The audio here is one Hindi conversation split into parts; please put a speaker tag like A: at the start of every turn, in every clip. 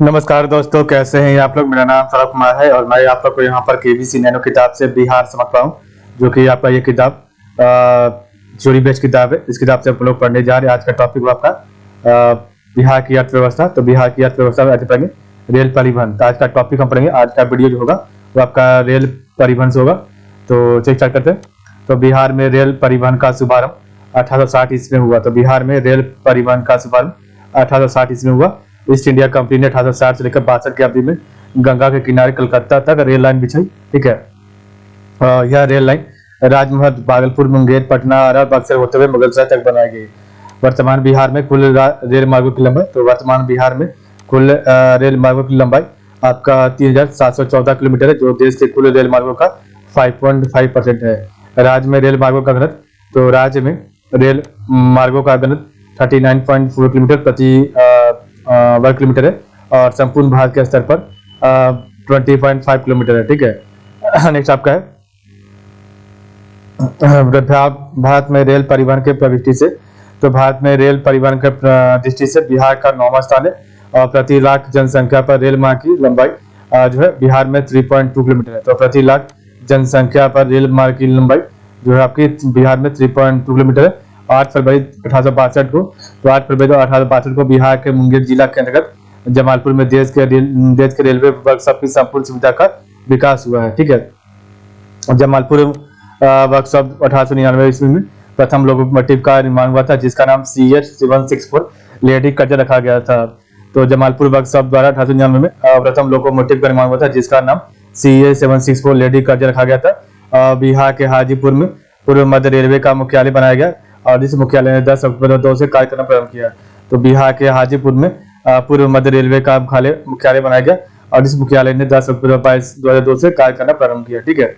A: नमस्कार दोस्तों, कैसे हैं आप लोग। मेरा नाम सौरभ कुमार है और मैं आप लोग को यहाँ पर केबीसी नैनो किताब से बिहार समझ पाऊँ, जो कि आपका ये किताब चोरी बेच किताब है। इस किताब से हम लोग पढ़ने जा रहे हैं। आज का टॉपिक हुआ आपका बिहार की अर्थव्यवस्था। तो बिहार की अर्थव्यवस्था में आज पढ़ेंगे रेल परिवहन। तो आज का टॉपिक हम पढ़ेंगे, आज का वीडियो जो होगा वो आपका रेल परिवहन से होगा। तो चलिए स्टार्ट करते हैं। तो बिहार में रेल परिवहन का शुभारंभ 1860 ईस्वी में हुआ। तो बिहार में रेल परिवहन का शुभारंभ 1860 ईस्वी में हुआ। ईस्ट इंडिया कंपनी ने 1860 से लेकर 62 की अवधि में गंगा के किनारे कलकत्ता तक रेल लाइन बिछाई। ठीक है, यह रेल लाइन राजमहल, भागलपुर, मुंगेर, पटना, आरा, बक्सर होते हुए मुगलसराय तक बनाई गई। वर्तमान बिहार में कुल रेल मार्गों की लंबाई, तो वर्तमान बिहार में कुल रेल मार्गों की लंबाई आपका 3714 किलोमीटर है, जो देश के कुल रेल मार्गों का 5.5% है। राज्य में रेल मार्गों का घनत्व, तो राज्य में रेल मार्गों का घनत्व 39.4 किलोमीटर प्रति वर्ग किलोमीटर है और संपूर्ण भारत के स्तर पर 20.5 किलोमीटर है। ठीक है, नेक्स्ट आपका है भारत में रेल परिवहन के प्रवृत्ति से। तो भारत में रेल परिवहन के दृष्टि से बिहार का 9वां स्थान है और प्रति लाख जनसंख्या पर रेल मार्ग की लंबाई जो है बिहार में 3.2 किलोमीटर है। तो प्रति लाख जनसंख्या पर रेल मार्ग की लंबाई जो है आपकी बिहार में 3.2 किलोमीटर है। 8 फरवरी 1862 को, तो 8 फरवरी 1862 को बिहार के मुंगेर जिला के अंतर्गत जमालपुर में देश के रेलवे वर्कशॉप की संपूर्ण सुविधा का विकास हुआ है। ठीक है, जमालपुर वर्कशॉप 1899 ईस्वी में प्रथम लोकोमोटिव का निर्माण हुआ था, जिसका नाम CH764 लेडी कर्जा रखा गया था। तो जमालपुर वर्कशॉप द्वारा 1899 में प्रथम लोकोमोटिव का निर्माण हुआ था, जिसका नाम CH764 लेडी कर्जा रखा गया था। बिहार के हाजीपुर में पूर्व मध्य रेलवे का मुख्यालय बनाया गया और इस मुख्यालय ने 10 अक्टूबर 2002 से कार्य करना प्रारंभ किया। तो बिहार के हाजीपुर में पूर्व मध्य रेलवे का मुख्यालय बनाया गया और इस मुख्यालय ने 10 अक्टूबर 2002 से कार्य करना प्रारंभ किया। ठीक है,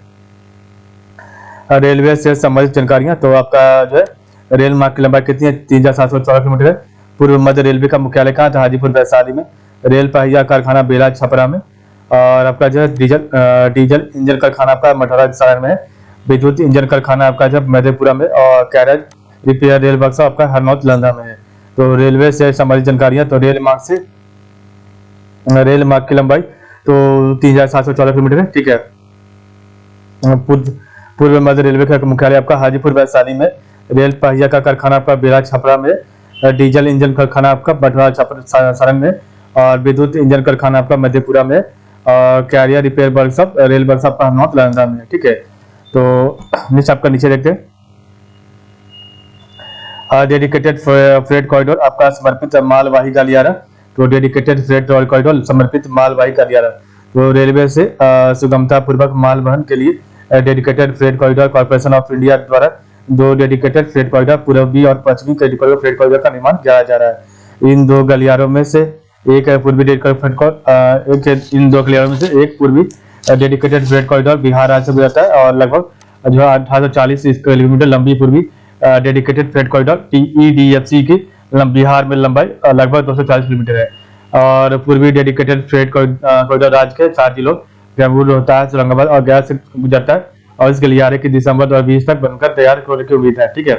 A: रेलवे से संबंधित जानकारियां। तो आपका जो है रेल मार्ग की लंबाई कितनी है, 3714 किलोमीटर है। पूर्व मध्य रेलवे का मुख्यालय कहाँ था, हाजीपुर वैशाली में। रेल पहिया कारखाना बेला छपरा में। और आपका जो है डीजल इंजन कारखाना आपका मठौरा सारण में है। विद्युत इंजन कारखाना आपका जब मधेपुरा में और कैरेज रिपेयर रेल वर्कशॉप आपका हरनौत लंदन में है। तो रेलवे से संबंधित जानकारियां। तो रेल मार्ग की लंबाई तो 3714 किलोमीटर है। ठीक है, पूर्व मध्य रेलवे का मुख्यालय आपका हाजीपुर वैशाली में। रेल पहिया का कारखाना आपका बेला छपरा में। डीजल इंजन कारखाना आपका मठौरा सारण में और विद्युत इंजन कारखाना आपका मधेपुरा में और carrier repair workshop rail workshop का हरनौत लंदन में। ठीक है, तो नेक्स्ट आपका नीचे देखते हैं। डेडिकेटेड फ्रेट कॉरिडोर आपका समर्पित मालवाही गलियारा। तो डेडिकेटेड फ्रेट कॉरिडोर समर्पित मालवाही गलियारा, तो रेलवे से सुगमता पूर्वक माल वहन के लिए dedicated freight corridor corporation of India द्वारा 2 डेडिकेटेड फ्रेट कॉरिडोर पूर्वी और पश्चिमी फ्रेट कॉरिडोर का निर्माण किया जा रहा है। इन 2 गलियारों में से एक पूर्वी इन 2 गलियारों में से एक पूर्वी डेडिकेटेड फ्रेट कॉरिडोर बिहार राज्य से गुजरता है और लगभग जो 1840 किलोमीटर लंबी पूर्वी डेडिकेटेड फ्रेट कॉरिडोर TEDFC की बिहार में लंबाई लगभग 240 किलोमीटर है। और पूर्वी डेडिकेटेड फ्रेट कॉरिडोर राज्य के 4 जिलों कैमूर, रोहतास, औरंगाबाद और गया से गुजरता है और इस गलियारे की दिसंबर 2020 तक बनकर तैयार होने की उम्मीद है। ठीक है,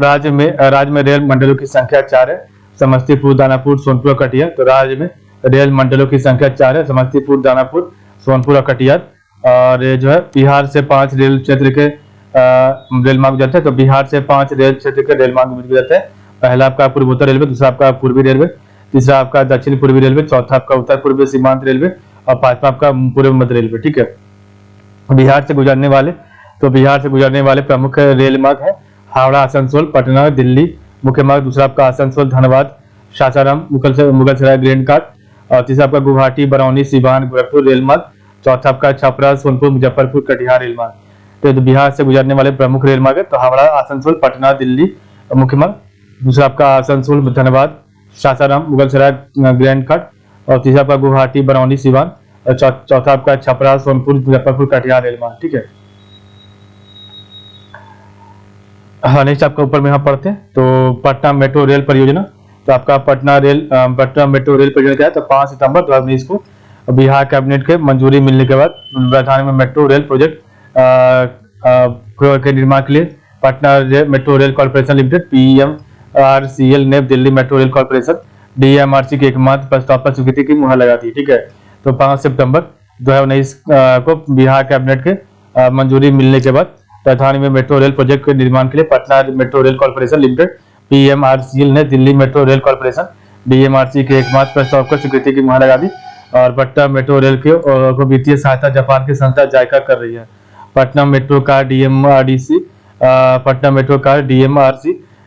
A: राज्य में रेल मंडलों की संख्या 4 है, समस्तीपुर, दानापुर, सोनपुर और कटिहार। तो राज्य में रेल मंडलों की संख्या 4 है, समस्तीपुर, दानापुर, सोनपुर और कटिहार। और जो है बिहार से 5 रेल क्षेत्र के रेल मार्ग जाते हैं। तो बिहार से 5 रेल क्षेत्र के रेल मार्ग जाते हैं। पहला आपका पूर्वोत्तर रेलवे, दूसरा आपका पूर्वी रेलवे, तीसरा आपका दक्षिण पूर्वी रेलवे, चौथा आपका उत्तर पूर्वी सीमांत रेलवे और पांचवा आपका पूर्व मध्य रेलवे। ठीक है, बिहार से गुजरने वाले प्रमुख रेल मार्ग है हावड़ा, आसनसोल, पटना, दिल्ली मुख्य मार्ग। दूसरा आपका आसनसोल, धनबाद, सासाराम, मुगलसराय, ग्रैंड घाट और तीसरा आपका गुवाहाटी, बरौनी, सीवान, गोरखपुर रेल मार्ग। चौथा आपका छपरा, सोनपुर, मुजफ्फरपुर, कटिहार रेल मार्ग। तो बिहार से गुजरने वाले प्रमुख रेल मार्ग है तो हावड़ा, आसनसोल, पटना, दिल्ली मुख्य मार्ग। दूसरा आपका आसनसोल, धनबाद, सासाराम, मुगलसराय, ग्रैंड घाट और तीसरा आपका गुवाहाटी, बरौनी, सीवान और चौथा आपका छपरा, सोनपुर, मुजफ्फरपुर, कटिहार रेल मार्ग। ठीक है, हाँ नेक्स्ट आपका ऊपर में यहाँ पढ़ते हैं। तो पटना मेट्रो रेल परियोजना। तो आपका पटना मेट्रो रेल परियोजना क्या है, तो 5 सितंबर 2019 को बिहार कैबिनेट के मंजूरी मिलने के बाद राजधानी में मेट्रो रेल प्रोजेक्ट के निर्माण के लिए Patna metro rail corporation limited PMRCL ने Delhi metro rail corporation DMRC के एकमात्र प्रस्ताव पर स्वीकृति की मुहर लगा दी। ठीक है, तो 5 सितंबर 2019 को बिहार कैबिनेट के मंजूरी मिलने के बाद राजधानी में मेट्रो रेल प्रोजेक्ट के निर्माण के लिए Patna metro rail corporation limited PMRCL ने Delhi metro rail corporation DMRC के एकमात्र प्रस्ताव को स्वीकृति की मुहर लगा दी और पटना मेट्रो रेल को वित्तीय सहायता जापान की संस्था जायका कर रही है। पटना मेट्रो का DMRC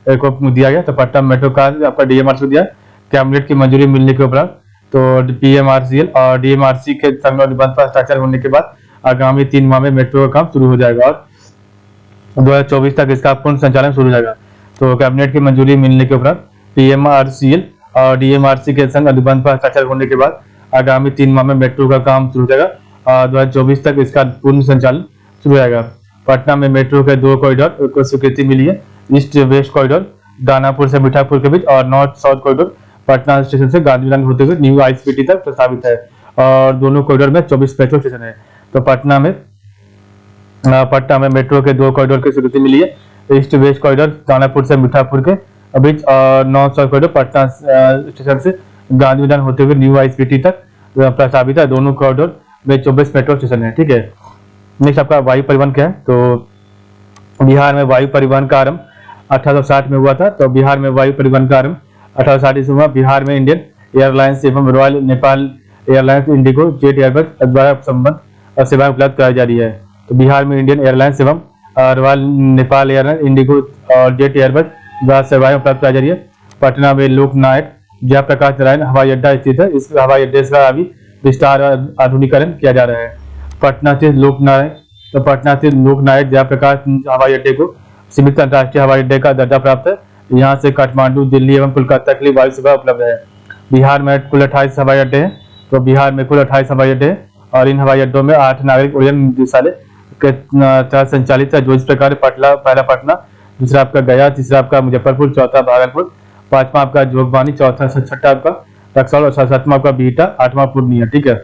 A: को दिया गया, तो पटना मेट्रो का आपका DMRC को दिया। कैबिनेट की मंजूरी मिलने के उपरांत तो PMRCL और DMRC के संग अनुबंध पर हस्ताक्षर होने के बाद आगामी 3 माह में मेट्रो का काम शुरू हो जाएगा और 2024 तक इसका पूर्ण संचालन शुरू हो जाएगा। तो कैबिनेट की मंजूरी मिलने के उपरांत PMRCL और DMRC के संग अनुबंध पर हस्ताक्षर होने के बाद आगामी 3 माह में मेट्रो का काम शुरू हो जाएगा और 2024 तक इसका पूर्ण संचालन शुरू हो जाएगा। पटना में मेट्रो के 2 कॉरिडोर को स्वीकृति मिली है, ईस्ट वेस्ट कॉरिडोर दानापुर से मीठापुर के बीच और north south corridor Patna station से गांधी मैदान होते हुए न्यू ICPT तक प्रस्तावित है और दोनों कॉरिडोर में 24 मेट्रो स्टेशन है। तो पटना में मेट्रो के 2 कॉरिडोर की स्वीकृति मिली है, ईस्ट वेस्ट कॉरिडोर दानापुर से मीठापुर के बीच और north south corridor Patna station से गांधी मैदान होते हुए न्यू ICPT तक प्रस्तावित है। दोनों कॉरिडोर में 24 मेट्रो स्टेशन है। ठीक है, नेक्स्ट आपका वायु परिवहन क्या है। तो बिहार में वायु परिवहन का आरंभ 1860 में हुआ था। तो बिहार में वायु परिवहन का आरंभ 1860 से हुआ। बिहार में इंडियन एयरलाइंस एवं Royal Nepal Airlines IndiGo Jet Airways द्वारा संबंध सेवाएं उपलब्ध कराई जा रही है। तो बिहार में इंडियन एयरलाइंस एवं रॉयल नेपाल एयरलाइंस इंडिगो और जेट एयरबेज द्वारा सेवाएं उपलब्ध कराई जा रही है। पटना में लोकनायक जयप्रकाश नारायण हवाई अड्डा स्थित है। इस हवाई अड्डे का अभी विस्तार आधुनिकीकरण किया जा रहा है। पटना से लोकनायक जयप्रकाश हवाई अड्डे को सीमित अंतर्राष्ट्रीय हवाई अड्डे का दर्जा प्राप्त है। यहाँ से काठमांडू, दिल्ली एवं कोलकाता के लिए वायु सेवा उपलब्ध है। बिहार में कुल 28 हवाई अड्डे हैं। तो बिहार में कुल 28 हवाई अड्डे हैं और इन हवाई अड्डों में 8 नागरिक उड्डयन निदेशालय के तहत संचालित है, जो इस प्रकार पहला पटना, दूसरा आपका गया, तीसरा आपका मुजफ्फरपुर, चौथा भागलपुर, पांचवा आपका जोगबानी, छठा आपका रक्सौल और सातवां आपका बिहटा, 8वां पूर्णिया। ठीक है,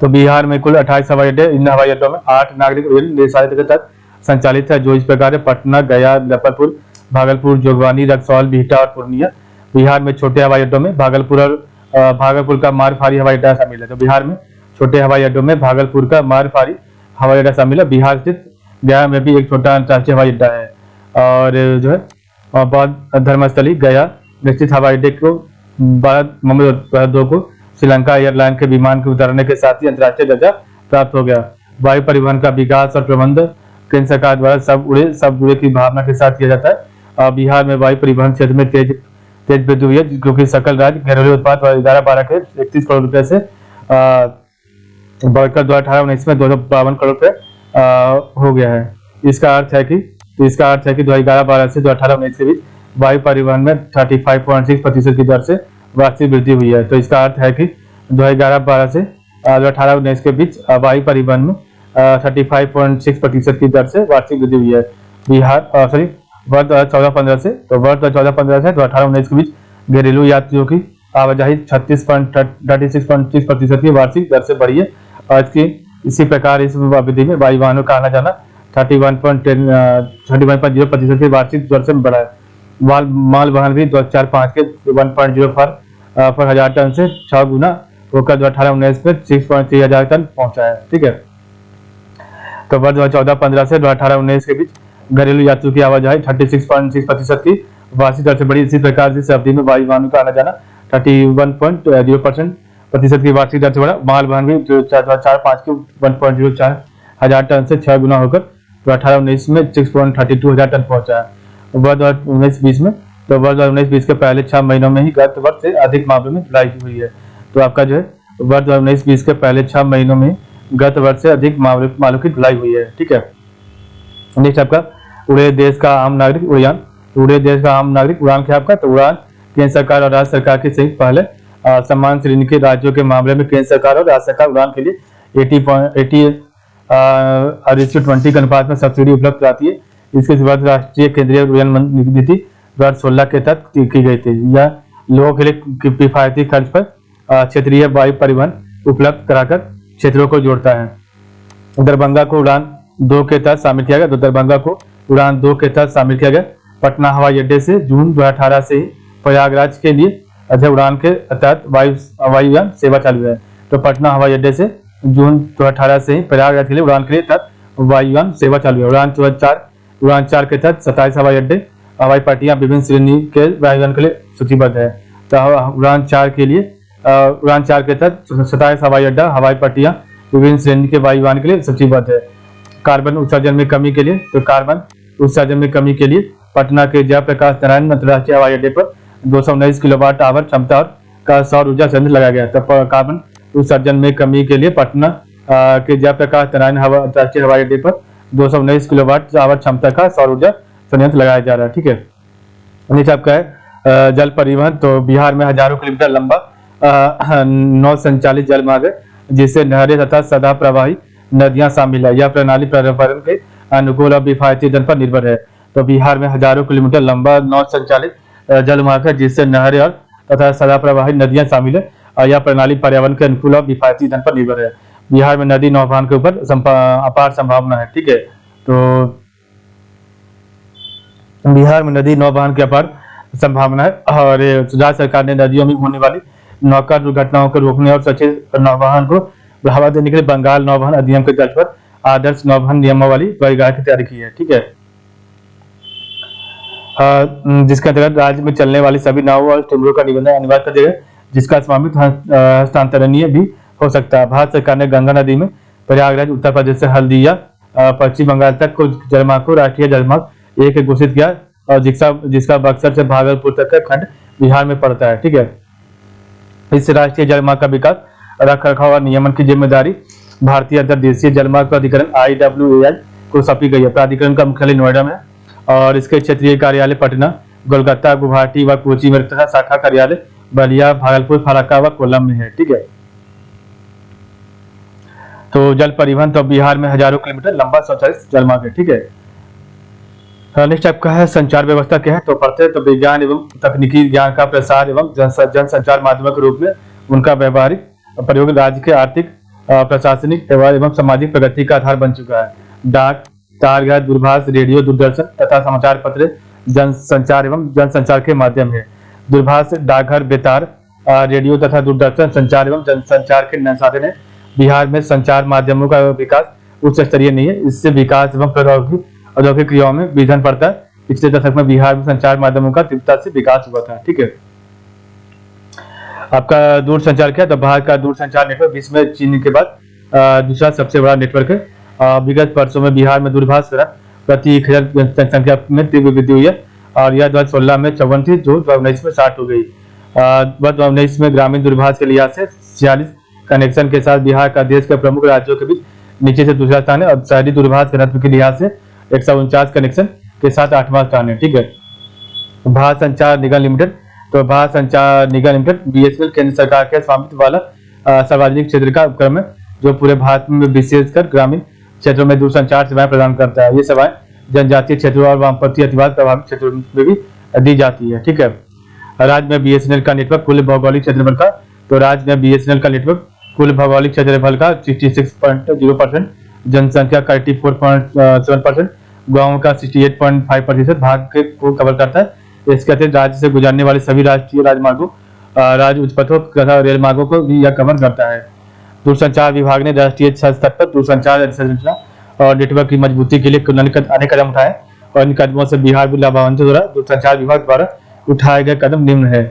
A: तो बिहार में कुल 28 हवाई अड्डे, इन हवाई अड्डों में 8 नागरिक उड्डयन निदेशालय के तहत संचालित है, जो इस प्रकार पटना, गया, मुजफ्फरपुर, भागलपुर, जोगबानी, रक्सौल, बिहटा और पूर्णिया। बिहार में छोटे हवाई अड्डों में भागलपुर का मारफारी हवाई अड्डा शामिल है। तो बिहार में छोटे हवाई अड्डों में भागलपुर का मारफारी हवाई अड्डा शामिल है। बिहार स्थित गया में भी एक छोटा अंतर्राष्ट्रीय हवाई अड्डा है और जो है बौद्ध धर्मस्थली गया स्थित हवाई अड्डे को 12 नवंबर 2002 को श्रीलंका एयरलाइन के विमान के उतरने के साथ ही अंतर्राष्ट्रीय दर्जा प्राप्त हो गया। वायु परिवहन का विकास और प्रबंध केंद्र सरकार द्वारा सब जुड़े की भावना के साथ किया जाता है। बिहार में वायु परिवहन क्षेत्र में तेज वृद्धि हुई है, क्योंकि सकल राज्य घरेलू उत्पाद 11-12 के 31 करोड़ रुपए से बढ़कर 2018-19 में 252 करोड़ रुपए हो गया है। इसका अर्थ है कि 2011-12 से 2018-19 के बीच वायु परिवहन में 35.6% की दर से वार्षिक वृद्धि हुई है। तो इसका अर्थ है कि 2011-12 से 2018-19 के बीच वायु परिवहन में 35.6% की दर से वार्षिक वृद्धि हुई है। वर्ष 2014-15 से 2018-19 के बीच घरेलू यात्रियों की आवाजाही 36.36% की वार्षिक दर से बढ़ी है और इसी प्रकार इस अवधि में वायु वाहनों का आना जाना 31.0% की वार्षिक दर से बढ़ा है। माल वाहन भी 2004-5 के 1.0 पर हजार टन से 6 गुना होकर 2018-19 में 6.3 हजार टन पहुंचा है। ठीक है, तो वर्ष 2014-15 से 2018-19 के बीच घरेलू यात्रियों की आवाजाही 36.6% की वार्षिक दर से बढ़ी। इसी प्रकार इस अवधि में वायु वाहनों का आना जाना 31.0% की वार्षिक दर से बढ़ा। माल वाहन भी 2004-5 के 1.04 हजार टन से 6 गुना होकर 2018-19 में 6.32 हजार टन पहुंचा है। वर्ष 2019-20 में तो वर्ष 2019-20 के पहले 6 महीनों में ही गत वर्ष से अधिक मामलों में ढुलाई हुई है। तो आपका जो है वर्ष 2019-20 के पहले 6 महीनों में गत वर्ष से अधिक मामलों की ढुलाई हुई है। ठीक है, नेक्स्ट आपका उड़े देश का आम नागरिक उड़ान। उड़े देश का आम नागरिक उड़ान क्या आपका, तो उड़ान केंद्र सरकार और राज्य सरकार की संयुक्त पहले समान श्रेणी के राज्यों के मामले में केंद्र सरकार और राज्य सरकार उड़ान के लिए 80:20 के अनुपात में सब्सिडी उपलब्ध कराती है। इसके शुरुआत राष्ट्रीय केंद्रीय उड़ान नीति 2016 के तहत की गई थी। यह लोगों के लिए किफायती खर्च पर क्षेत्रीय वायु परिवहन उपलब्ध कराकर क्षेत्रों को जोड़ता है। दरभंगा को उड़ान 2 के तहत शामिल किया गया। तो दरभंगा को उड़ान 2 के तहत शामिल किया गया। पटना हवाई अड्डे से जून 2018 से प्रयागराज के लिए अच्छा उड़ान के तहत वायुयान सेवा चालू है। तो पटना हवाई अड्डे से जून 2018 से ही प्रयागराज के लिए उड़ान के लिए तहत वायुयान सेवा चालू है। उड़ान 4 के तहत 27 हवाई अड्डे हवाई पट्टियां विभिन्न श्रेणी के वायुयान के लिए सूचीबद्ध है। तो उड़ान 4 के तहत 27 हवाई अड्डा हवाई पट्टियां विभिन्न श्रेणी के वायुयान के लिए सूचीबद्ध है। कार्बन उत्सर्जन में कमी के लिए पटना के जयप्रकाश नारायण अंतर्राष्ट्रीय हवाई अड्डे पर 219 किलोवाट आवर क्षमता का सौर ऊर्जा संयंत्र लगाया गया। तो कार्बन उत्सर्जन में कमी के लिए पटना के जयप्रकाश नारायण अंतर्राष्ट्रीय हवाई अड्डे पर 219 किलोवाट आवर क्षमता का सौर ऊर्जा संयंत्र लगाया जा रहा है। ठीक है, नीचे आपका है जल परिवहन। तो बिहार में हजारों किलोमीटर लंबा नौ संचालित जल मार्ग है, जिससे नहरें तथा सदा प्रवाही नदियां शामिल है। यह प्रणाली पर्यावरण के अनुकूल और किफायती ईंधन पर निर्भर है। तो बिहार में हजारों किलोमीटर लंबा नौ संचालित जल मार्ग है, जिससे नहरें और तथा सदा प्रवाही नदियां शामिल है और यह प्रणाली पर्यावरण के अनुकूल और किफायती ईंधन पर निर्भर है। बिहार में नदी नौवहन के ऊपर अपार संभावना है। ठीक है, तो बिहार में नदी नौवहन की अपार संभावना है और राज्य सरकार ने नदियों में होने वाली नौका दुर्घटनाओं को रोकने और सचेत नौवहन को बढ़ावा देने के लिए बंगाल नौवहन अधिनियम के तर्ज पर आदर्श नौवहन नियमावली परिगाह की तैयारी की है। ठीक है, जिसके अंतर्गत राज्य में चलने वाली सभी नावों और टिमरों का निबंधन अनिवार्य कर दिया गया, जिसका स्वामित्व हस्तांतरणीय भी हो सकता है। भारत सरकार ने गंगा नदी में प्रयागराज उत्तर प्रदेश से हल्दिया पश्चिम बंगाल तक को जलमार्ग को राष्ट्रीय जलमार्ग 1 घोषित किया और जिसका बक्सर से भागलपुर तक का खंड बिहार में पड़ता है। ठीक है, इस राष्ट्रीय जलमार्ग का विकास रख रखाव और नियमन की जिम्मेदारी भारतीय अंतर्देशीय जलमार्ग प्राधिकरण IWAI को सौंपी गई है। प्राधिकरण का मुख्यालय नोएडा में और इसके क्षेत्रीय कार्यालय पटना, कोलकाता, गुवाहाटी व कोची में तथा शाखा कार्यालय बलिया, भागलपुर, फराक्का व कोल्लम में है। ठीक है, तो जल परिवहन तो बिहार में हजारों किलोमीटर लंबा संचालित जलमार्ग है। ठीक है, नेक्स्ट आपका है संचार व्यवस्था क्या है। तो पढ़ते हैं तो विज्ञान एवं तकनीकी ज्ञान का प्रसार एवं जन संचार माध्यमों के रूप में उनका व्यवहारिक प्रयोग राज्य के आर्थिक, प्रशासनिक एवं सामाजिक प्रगति का आधार बन चुका है। डाक, तारघर, दूरभाष, रेडियो, दूरदर्शन तथा समाचार पत्र जन संचार के माध्यम है। दूरभाष, डाकघर, बेतार, रेडियो तथा दूरदर्शन संचार एवं जनसंचार के नए साधन है। बिहार में संचार माध्यमों का विकास उच्च स्तरीय नहीं है, इससे विकास एवं औद्योगिक क्रियाओं में विघन पड़ता है। पिछले दशक में बिहार में संचार माध्यमों का तीव्रता से विकास हुआ था। ठीक है, आपका दूरसंचार क्या है। तो भारत का दूरसंचार नेटवर्क विश्व में चीन के बाद दूसरा सबसे बड़ा नेटवर्क है। विगत वर्षों में बिहार में दूरभाष प्रति 1000 जनसंख्या में तीव्र वृद्धि हुई है और यह 2016 में 54 थी, जो 2019 में 60 हो गई। 2019 में ग्रामीण दूरभाष के लिहाज से 46 कनेक्शन के साथ बिहार का देश के प्रमुख राज्यों के बीच नीचे से दूसरा स्थान है और शहरी दूरभाष घनत्व के लिहाज से 149 कनेक्शन के साथ 8वां स्थान है। ठीक है, भारत संचार निगम लिमिटेड। तो भारत संचार निगम लिमिटेड BSNL केंद्र सरकार के स्वामित्व वाला सार्वजनिक क्षेत्र का उपक्रम है, जो पूरे भारत में विशेषकर ग्रामीण क्षेत्रों में दूरसंचार सेवाएं प्रदान करता है। ये सेवाएं जनजातीय क्षेत्रों और वामपंथी अतिवाद प्रभावित क्षेत्रों में भी दी जाती है। ठीक है, राज्य में BSNL का नेटवर्क कुल भौगोलिक क्षेत्रफल का। तो राज्य में BSNL का नेटवर्क कुल भौगोलिक क्षेत्रफल का 66.0%, जनसंख्या का 84.7%, गाँव का 68.5% भाग को कवर करता है। इसके अतिरिक्त राज्य से गुजरने वाले सभी राष्ट्रीय राजमार्गों, राज्य उच्च पथों तथा रेल मार्गों को भी यह कवर करता है। दूरसंचार विभाग ने राष्ट्रीय स्तर पर दूरसंचार संरचना और नेटवर्क की मजबूती के लिए अनेक कदम उठाए और इन कदमों से बिहार भी लाभान्वित हो रहा है। दूरसंचार विभाग द्वारा उठाए गए कदम निम्न है।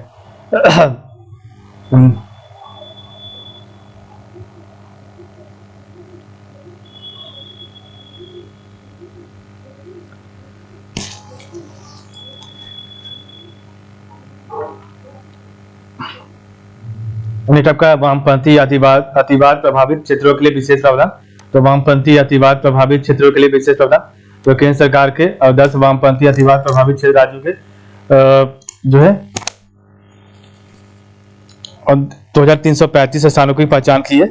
A: नेटवर्क का वामपंथी अतिवाद प्रभावित क्षेत्रों के लिए विशेष प्रावधान। तो वामपंथी अतिवाद प्रभावित क्षेत्रों के लिए विशेष प्रावधान। तो केंद्र सरकार के 10 वामपंथी अतिवाद प्रभावित क्षेत्र राज्यों के जो है 2335 स्थानों की पहचान की है,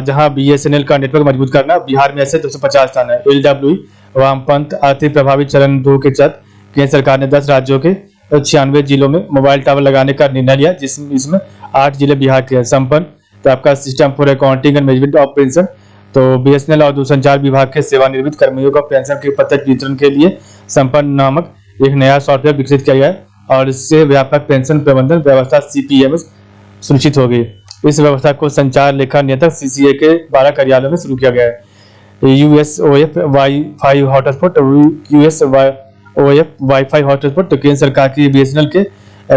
A: जहां BSNL का नेटवर्क मजबूत करना। बिहार में ऐसे 250 स्थान है। LWE वामपंथ अति प्रभावित चरण 2 के तहत केंद्र सरकार ने 10 राज्यों के 96 जिलों में मोबाइल टावर लगाने का निर्णय लिया, जिसमें 8 जिले बिहार के हैं। संपन्न तो आपका system for accounting and management of pension. तो BSNL और दूरसंचार विभाग के सेवानिवृत्त कर्मियों को पेंशन के प्रत्यक्ष वितरण के लिए संपन्न नामक एक नया सॉफ्टवेयर विकसित किया गया है। और इससे व्यापक पेंशन प्रबंधन व्यवस्था CPMS सुनिश्चित होगी। इस व्यवस्था को संचार लेखा नियंत्रक CCA के 12 कार्यालयों में शुरू किया गया है। USOF wifi hotspot, USOF wifi hotspot तो केंद्र सरकार की BSNL के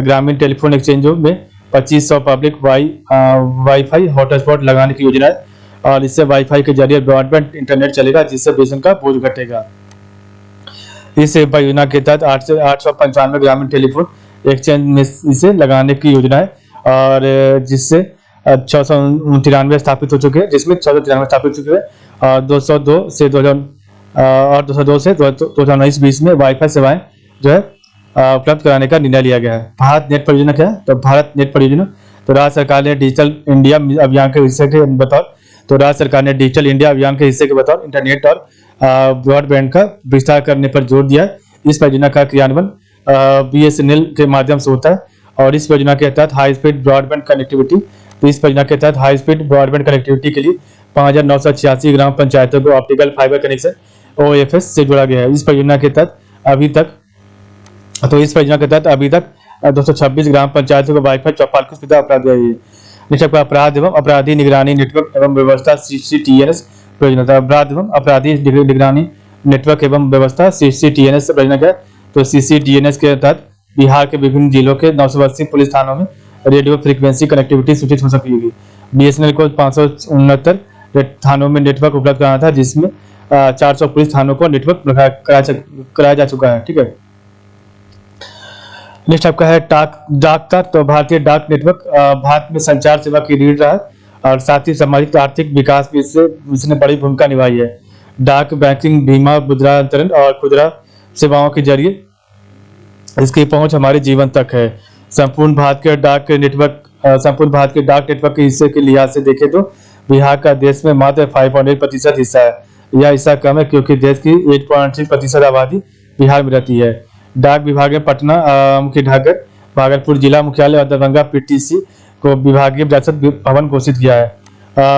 A: ग्रामीण टेलीफोन एक्सचेंजों में 2500 पब्लिक वाईफाई हॉटस्पॉट लगाने की योजना है और इससे वाईफाई के जरिए ब्रॉडबैंड इंटरनेट चलेगा, जिससे BSNL का बोझ घटेगा। इस परियोजना के तहत 895 ग्रामीण टेलीफोन एक्सचेंज में इसे लगाने की योजना है और जिससे 693 स्थापित हो चुके हैं, जिसमें 693 स्थापित हो चुके हैं और 202 से 2019-20 में वाईफाई सेवाएं जो है उपलब्ध कराने का निर्णय लिया गया है। भारत नेट परियोजना क्या है? तो भारत नेट परियोजना तो राज्य सरकार ने डिजिटल इंडिया अभियान के हिस्से के बतौर इंटरनेट और ब्रॉडबैंड का विस्तार करने पर जोर दिया है। इस परियोजना का क्रियान्वयन BSNL के माध्यम से होता है और इस परियोजना के तहत हाई स्पीड ब्रॉडबैंड कनेक्टिविटी के लिए 5986 ग्राम पंचायतों को ऑप्टिकल फाइबर कनेक्शन OFS से जोड़ा गया है। इस परियोजना के तहत अभी तक 226 ग्राम पंचायतों को वाईफाई चौपाल की सुविधा उपलब्ध है। निष्पक्ष अपराध एवं अपराधी निगरानी नेटवर्क एवं व्यवस्था CCTNS परियोजना। अपराध एवं अपराधी निगरानी नेटवर्क एवं व्यवस्था CCTNS परियोजना क्या है? तो CCTNS के तहत बिहार के विभिन्न जिलों के 980 पुलिस थानों में रेडियो फ्रीक्वेंसी कनेक्टिविटी सूचित हो सकेगी। BSNL को 569 थानों में नेटवर्क उपलब्ध कराना था, जिसमें 400 पुलिस थानों को नेटवर्क कराया जा चुका है। ठीक है, नेक्स्ट आपका है डाक का। तो भारतीय डाक नेटवर्क भारत में संचार सेवा की रीढ़ रहा है और साथ ही सामाजिक आर्थिक विकास में इसने बड़ी भूमिका निभाई है। डाक बैंकिंग, बीमा, मुद्रा अंतरण और खुदरा सेवाओं के जरिए इसकी पहुंच हमारे जीवन तक है। संपूर्ण भारत के डाक नेटवर्क के हिस्से के लिहाज से देखें तो बिहार का देश में मात्र 5.8% हिस्सा है। यह हिस्सा कम है क्योंकि देश की 8.6% आबादी बिहार में रहती है। डाक विभाग ने पटना मुख्य डाकघर, भागलपुर जिला मुख्यालय और दरभंगा PTC को विभागीय विरासत भवन घोषित किया है।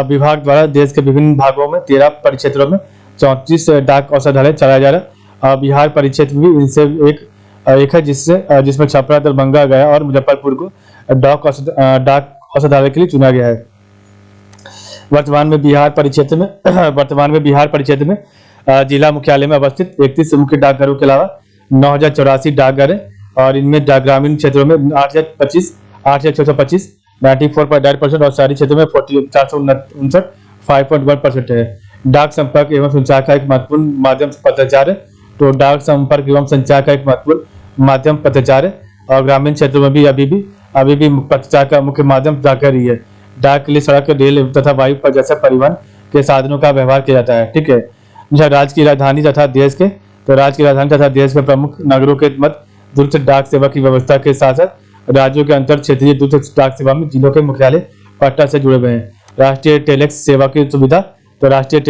A: विभाग द्वारा देश के विभिन्न भागों में 13 परिक्षेत्रों में 34 डाक औषधालय चलाया जा रहा है। बिहार परिक्षेत्र भी इनसे एक है, जिसमें छपरा, दरभंगा, गया और मुजफ्फरपुर को डाक औषधालय के लिए चुना गया है। वर्तमान में बिहार परिक्षेत्र में जिला मुख्यालय में अवस्थित 31 मुख्य डाकघरों के अलावा 9084 डाकघर है और इनमें ग्रामीण क्षेत्रों में 8,625 94.9% और शहरी क्षेत्रों में 459 5.1% है। डाक संपर्क एवं संचार का एक महत्वपूर्ण माध्यम पत्राचार है। तो डाक संपर्क एवं संचार का एक महत्वपूर्ण माध्यम पत्राचार है और ग्रामीण क्षेत्रों में भी अभी भी पत्राचार का मुख्य माध्यम डाकघर ही है। डाक के लिए सड़क, रेल तथा वायु पर जैसे परिवहन के साधनों का व्यवहार किया जाता है। ठीक है, राज्य की राजधानी तथा देश के प्रमुख नगरों के मध्य दूरस्थ डाक सेवा की व्यवस्था के साथ साथ राज्यों के अंतर क्षेत्रीय दूरस्थ डाक सेवा में जिलों के मुख्यालय पटना से जुड़े हुए हैं। राष्ट्रीय टेलेक्स सेवा की सुविधा राज्य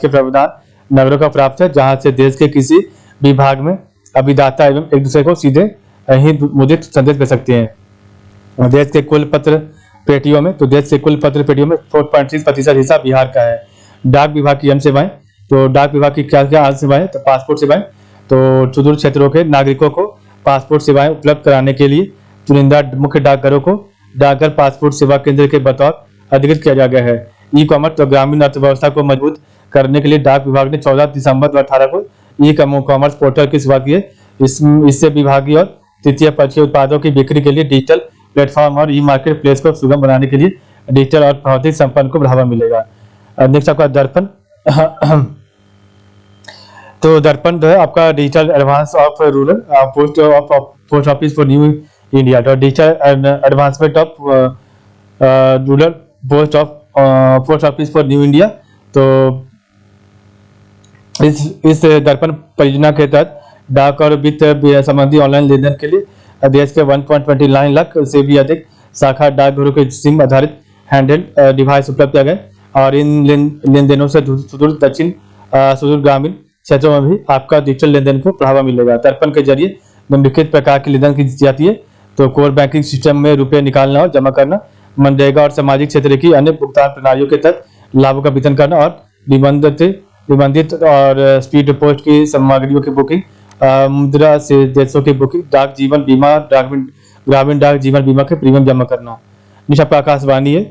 A: के प्रावधान नगरों का प्राप्त है, जहां से देश के किसी भी भाग में अभिदाता एवं एक दूसरे को सीधे ही मुद्रित संदेश भेज सकते हैं। देश के कुल पत्र पेटियों में 4.6% हिस्सा बिहार का है। डाक विभाग की अन्य सेवाएं, तो डाक विभाग की क्या अन्य सेवाएं? तो पासपोर्ट सेवाएं, तो सुदूर क्षेत्रों के नागरिकों को पासपोर्ट सेवाएं उपलब्ध कराने के लिए चुनिंदा मुख्य डाकघरों को डाकघर पासपोर्ट सेवा केंद्र के बतौर अधिकृत किया जा गया है। ई-कॉमर्स तो ग्रामीण अर्थव्यवस्था को मजबूत करने के लिए डाक विभाग ने 14 दिसंबर 2018 को ई-कॉमर्स पोर्टल की शुरुआत की है। इससे विभागीय और तृतीय पक्ष के उत्पादों की बिक्री के लिए डिजिटल प्लेटफॉर्म और ई-मार्केट प्लेस को सुगम बनाने के लिए डिजिटल और भौतिक संपर्क को बढ़ावा मिलेगा। नेक्स्ट आपका दर्पण। तो दर्पण जो है आपका digital advance of rural post office for new India, तो digital advancement of rural post office for new India. तो इस दर्पण परियोजना के तहत डाक और वित्त संबंधी ऑनलाइन लेन देन के लिए देश के 1.29 लाख से भी अधिक शाखा डाकघरों के सिम आधारित हैंडहेल्ड डिवाइस उपलब्ध किया गया और इन लेन देनों से सुदूर ग्रामीण क्षेत्रों में भी आपका डिजिटल लेन देन को बढ़ावा मिलेगा। दर्पण के जरिए निम्नलिखित प्रकार की लेन देन की जाती है। तो कोर बैंकिंग सिस्टम में रुपए निकालना और जमा करना, मनरेगा और सामाजिक क्षेत्र की अन्य भुगतान प्रणालियों के तहत लाभों का वितरण करना और निबंधित और स्पीड पोस्ट की सामग्रियों की बुकिंग मुद्रा से देशों की बुकिंग, डाक जीवन बीमा, ग्रामीण ग्रामीण डाक जीवन बीमा के प्रीमियम जमा करना। नीचे आपका आकाशवाणी है,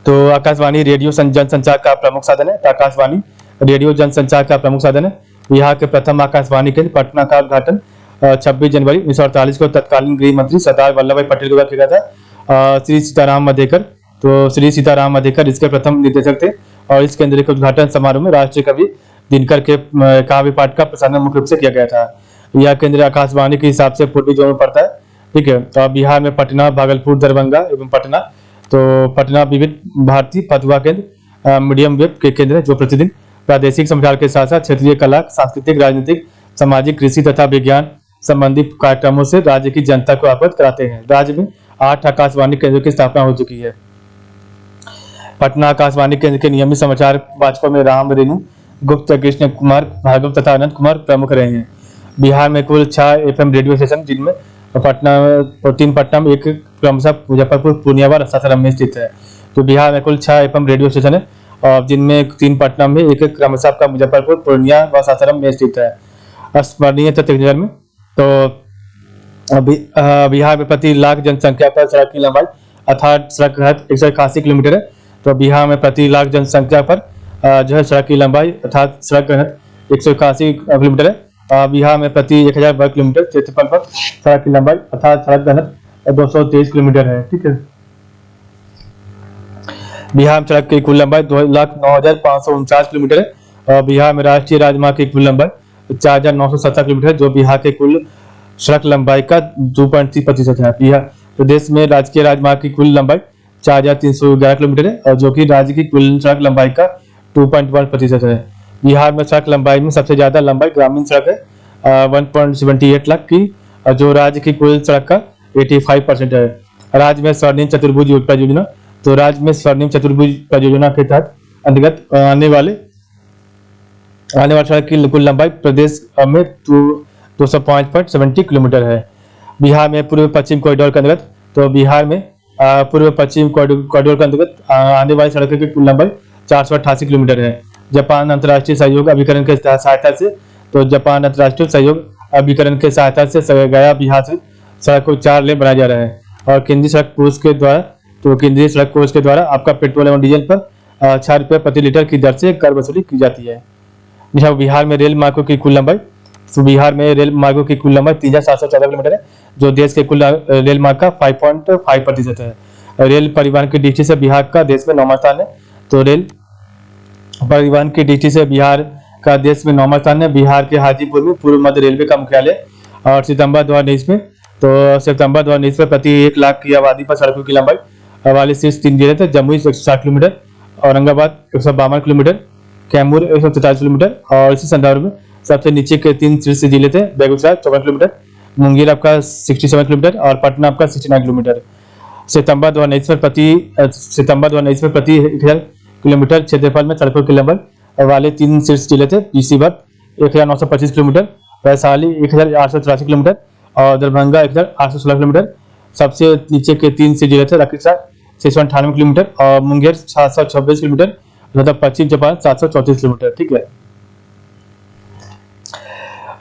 A: तो आकाशवाणी रेडियो जनसंचार का प्रमुख साधन है। तो आकाशवाणी रेडियो जनसंचार का प्रमुख साधन है। यहाँ के प्रथम आकाशवाणी केंद्र पटना का उद्घाटन 26 जनवरी 1948 को तत्कालीन गृह मंत्री सरदार वल्लभ भाई पटेल द्वारा किया गया था। श्री सीताराम मधेकर, तो श्री सीताराम मधेकर इसके प्रथम निदेशक थे और इस केंद्र के उद्घाटन समारोह में राष्ट्रीय कवि दिनकर के काव्य पाठ का प्रसारण मुख्य रूप से किया गया था। यह केंद्र आकाशवाणी के हिसाब से पूर्वी जोन में पड़ता है, ठीक है। तो बिहार में पटना, भागलपुर, दरभंगा एवं पटना, तो पटना विविध भारती फतुहा केंद्र मीडियम वेब के केंद्र है, जो प्रतिदिन प्रादेशिक समाचार के साथ साथ क्षेत्रीय कला, सांस्कृतिक, राजनीतिक, सामाजिक, कृषि तथा विज्ञान संबंधी कार्यक्रमों से राज्य की जनता को अवगत कराते हैं। राज्य में 8 आकाशवाणी केंद्रों की स्थापना हो चुकी है। पटना आकाशवाणी केंद्र के नियमित समाचार वाचकों में राम रेणु गुप्त, कृष्ण कुमार भार्गव तथा अनंत कुमार प्रमुख रहे हैं। बिहार में कुल 6 FM रेडियो स्टेशन, जिनमें पटना और 3 पटना में, एक क्रमशः मुजफ्फरपुर, पूर्णिया व सासाराम में स्थित है। तो बिहार में कुल 6 FM रेडियो स्टेशन है और जिनमें 3 पटना में, एक क्रमशः आपका मुजफ्फरपुर, पूर्णिया व सासाराम में स्थित है। स्मरणीय तथ्य में तो बिहार में प्रति लाख जनसंख्या पर सड़क की लंबाई अर्थात सड़क घनत्व 181 किलोमीटर है। तो बिहार में प्रति लाख जनसंख्या पर जो है सड़क की लंबाई अर्थात सड़क घनत्व 181 किलोमीटर है। बिहार में प्रति 1000 वर्ग किलोमीटर क्षेत्रफल पर सड़क की लंबाई अर्थात सड़क घनत्व 223 किलोमीटर है, ठीक है। बिहार में सड़क की कुल लंबाई 2,09,549 किलोमीटर है और बिहार में राष्ट्रीय राजमार्ग की कुल लंबाई 4,970 किलोमीटर, जो बिहार के कुल सड़क लंबाई का 2.3% है। बिहार प्रदेश में राजकीय राजमार्ग की कुल लंबाई 4,311 किलोमीटर है और जो कि राज्य की कुल सड़क लंबाई का 2.1% है। बिहार में सड़क लंबाई में सबसे ज्यादा लंबाई ग्रामीण सड़क है 1.78 लाख की, जो राज्य की कुल सड़क का 85% है। राज्य में स्वर्णिम चतुर्भुज परियोजना, तो राज्य में स्वर्णिम चतुर्भुज परियोजना के तहत अंतर्गत आने वाले सड़क की कुल लंबाई प्रदेश में 205.70 किलोमीटर है। बिहार में पूर्व पश्चिम कॉरिडोर के अंतर्गत, तो बिहार में पूर्व पश्चिम कॉरिडोर के अंतर्गत आने वाली सड़कों की कुल लंबाई 488 किलोमीटर है। जापान अंतर्राष्ट्रीय सहयोग अभिकरण के सहायता से, तो जापान अंतर्राष्ट्रीय सहयोग अभिकरण के सहायता से गया बिहार से सड़क को 4 लेन बनाया जा रहा है और केंद्रीय सड़क कोष के द्वारा, तो केंद्रीय सड़क कोष के द्वारा आपका पेट्रोल एवं डीजल पर 6 रुपये प्रति लीटर की दर से कर वसूली की जाती है। बिहार में रेल मार्गों की कुल लंबाई, तो बिहार में रेल मार्गों की कुल लंबाई 3,714 किलोमीटर है, जो देश के कुल रेल मार्ग का 5.5% है। रेल परिवहन की दृष्टि से बिहार का देश में 9वां स्थान है। तो रेल परिवहन की दृष्टि से बिहार का देश में 9वां स्थान है। बिहार के हाजीपुर में पूर्व मध्य रेलवे का मुख्यालय और सितंबर 2019 में प्रति 1 लाख की आबादी पर सड़कों की लंबाई वाले शीर्ष 3 जिले थे। Jamui 160 kilometre, Aurangabad 152 kilometre, Kaimur 143 kilometre और इसी संदर्भ में सबसे नीचे के 3 शीर्ष जिले थे बेगूसराय 54 किलोमीटर, मुंगेर आपका 67 किलोमीटर और पटना आपका 69 किलोमीटर। सितंबर 2019 में प्रति 1000 किलोमीटर क्षेत्रफल में सड़कों की लंबाई वाले 3 शीर्ष जिले थे सीवत 1925 किलोमीटर, वैशाली 1883 किलोमीटर और दरभंगा 1816 किलोमीटर। सबसे नीचे के 3 शीर्ष जिले थे लखीसराय 698 किलोमीटर और मुंगेर 726 किलोमीटर तथा पश्चिम चंपारण 734 किलोमीटर, ठीक है।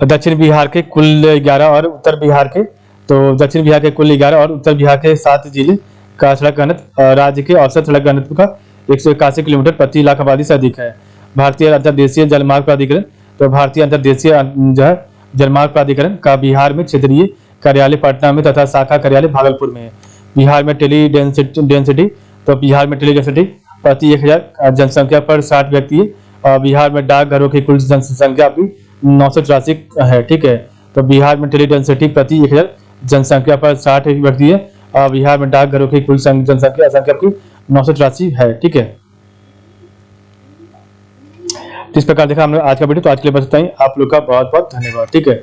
A: दक्षिण बिहार के कुल 11 और उत्तर बिहार के, तो दक्षिण बिहार के कुल 11 और उत्तर बिहार के 7 जिले का सड़क घनत्व राज्य के औसत सड़क घनत्व का 181 किलोमीटर प्रति लाख आबादी से अधिक है। भारतीय अंतर्देशीय जलमार्ग प्राधिकरण, तो भारतीय अंतर्देशीय जो है जलमार्ग प्राधिकरण का बिहार में क्षेत्रीय कार्यालय पटना में तथा शाखा कार्यालय भागलपुर में है। बिहार में टेली डेंसिटी, तो बिहार में टेली डेंसिटी प्रति 1000 जनसंख्या पर 60 व्यक्ति है और बिहार में डाकघरों की कुल जनसंख्या भी 984 है, ठीक है। तो बिहार में टेली डेंसिटी प्रति 1000 जनसंख्या पर 60 व्यक्ति है और बिहार में डाकघरों की कुल जनसंख्या की 984 है, ठीक है। इस प्रकार देखा हमने आज का वीडियो, तो आज के लिए बस इतना ही। आप लोग का बहुत बहुत धन्यवाद, ठीक है।